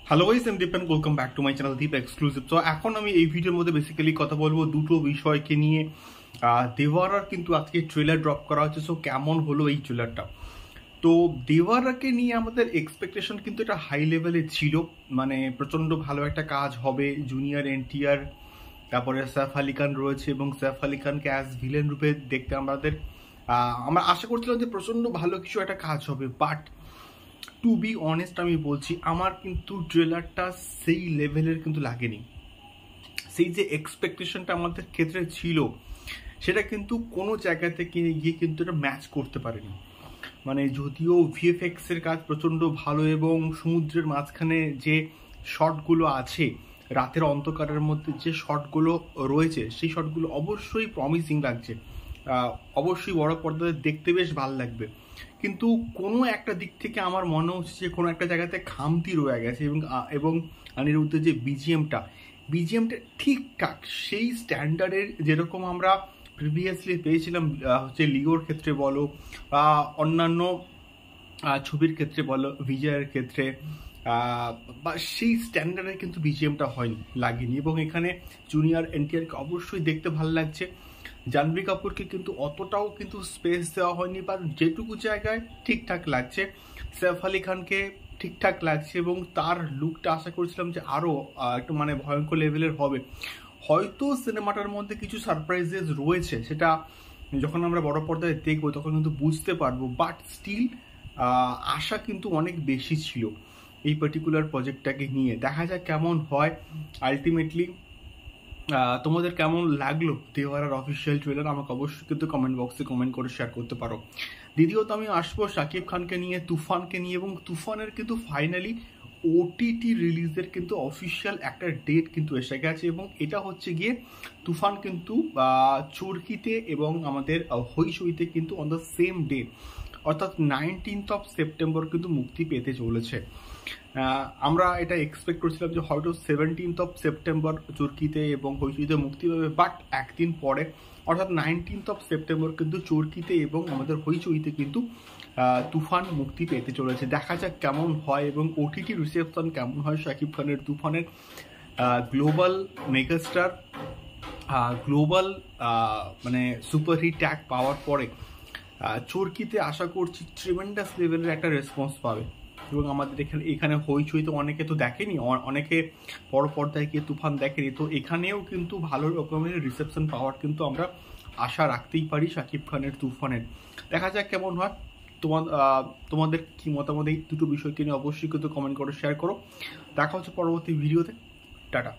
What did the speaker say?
Hello guys, আমি Deep and welcome back to my channel Deep exclusive. তো এখন আমি এই ভিডিওর মধ্যে বেসিক্যালি কথা বলবো দুটো বিষয়কে নিয়ে। দেওয়ারার কিন্তু আজকে ট্রেলার ড্রপ করা হচ্ছে। সো কেমন হলো এই ট্রেলারটা? তো দেওয়ারাকে নিয়ে আমাদের এক্সপেকটেশন কিন্তু এটা হাই লেভেলে ছিল, মানে প্রচণ্ড ভালো একটা কাজ হবে। জুনিয়র এনটিআর, তারপরে সৈফ আলি খান রয়েছে এবং সৈফ আলি খানকে অ্যাজ ভিলেন রূপে দেখতে আমরা আশা করছিলাম যে প্রচণ্ড ভালো কিছু একটা কাজ হবে। বাট টু বি অনেস্ট আমি বলছি, আমার কিন্তু ট্রেলারটা সেই লেভেলের কিন্তু লাগেনি। সেই যে এক্সপেকটেশনটা আমাদের ক্ষেত্রে ছিল সেটা কিন্তু কোনো জায়গা থেকে গিয়ে কিন্তু এটা ম্যাচ করতে পারেনি। মানে যদিও ভিএফএক্স এর কাজ প্রচণ্ড ভালো এবং সমুদ্রের মাঝখানে যে শটগুলো আছে, রাতের অন্ধকারের মধ্যে যে শটগুলো রয়েছে, সেই শটগুলো অবশ্যই প্রমিসিং লাগছে। অবশ্যই বড় পর্দায় দেখতে বেশ ভালো লাগবে। কিন্তু কোনো একটা দিক থেকে আমার মনে হচ্ছে যে কোনো একটা জায়গাতে খামতি রয়ে গেছে এবং অনিরুদ্ধের যে বিজিএমটা ঠিকঠাক সেই স্ট্যান্ডার্ডের যেরকম আমরা প্রিভিয়াসলি পেয়েছিলাম হচ্ছে লিওর ক্ষেত্রে বলো বা অন্যান্য ছবির ক্ষেত্রে বলো, বিজয়ের ক্ষেত্রে বা সেই স্ট্যান্ডার্ডের কিন্তু বিজিএমটা হয়নি, লাগেনি। এবং এখানে জুনিয়র এনটিআরকে অবশ্যই দেখতে ভালো লাগছে। জাহ্নবী কাপুরকে কিন্তু অতটাও কিন্তু স্পেস দেওয়া হয়নি, বা যেটুকু জায়গায় ঠিকঠাক লাগছে। সৈফ আলি খানকে ঠিকঠাক লাগছে এবং তার লুকটা আশা করছিলাম যে আরও একটু মানে ভয়ঙ্কর লেভেলের হবে। হয়তো সিনেমাটার মধ্যে কিছু সারপ্রাইজেস রয়েছে, সেটা যখন আমরা বড় পর্দায় দেখবো তখন কিন্তু বুঝতে পারবো। বাট স্টিল আশা কিন্তু অনেক বেশি ছিল এই পার্টিকুলার প্রজেক্টটাকে নিয়ে। দেখা যাক কেমন হয় আলটিমেটলি। তোমাদের কেমন লাগলো দেওয়ারার অফিসিয়াল ট্রেলার? আমাকে অবশ্যই কিন্তু কমেন্ট বক্সে কমেন্ট করে শেয়ার করতে পারো। দ্বিতীয়ত আমি আসবো শাকিব খানকে নিয়ে, তুফানকে নিয়ে, এবং তুফানের কিন্তু ফাইনালি ওটিটি রিলিজের কিন্তু অফিসিয়াল একটা ডেট কিন্তু এসে গেছে। এবং এটা হচ্ছে গিয়ে তুফান কিন্তু চরকিতে এবং আমাদের হইচইতে কিন্তু অন দ্য সেম ডে, অর্থাৎ 19th of September কিন্তু মুক্তি পেতে চলেছে। আমরা এটা এক্সপেক্ট করছিলাম যে হয়তো 17th of September চরকিতে এবং হইচইতে মুক্তি পাবে, বাট একদিন পরে অর্থাৎ 19th of September কিন্তু চরকিতে এবং আমাদের হইচইতে কিন্তু তুফান মুক্তি পেতে চলেছে। দেখা যাক কেমন হয় এবং ওটিটি রিসেপশন কেমন হয় শাকিব খানের তুফানের। গ্লোবাল মেগাস্টার, গ্লোবাল মানে সুপারহিট ট্যাগ পাওয়ার পরে চরকিতে আশা করছি ট্রিমেন্ডাস লেভেলের একটা রেসপন্স পাবে। এবং আমাদের এখানে হইচই তো অনেকে তো দেখেনি, অনেকে বড় পর্দায় গিয়ে তুফান দেখেনি, তো এখানেও কিন্তু ভালো রকমের রিসেপশন পাওয়ার কিন্তু আমরা আশা রাখতেই পারি শাকিব খানের তুফানের। দেখা যাক কেমন হয়। তোমাদের কি মতামত এই দুটো বিষয়কে নিয়ে অবশ্যই কিন্তু কমেন্ট করে শেয়ার করো। দেখা হচ্ছে পরবর্তী ভিডিওতে। টাটা।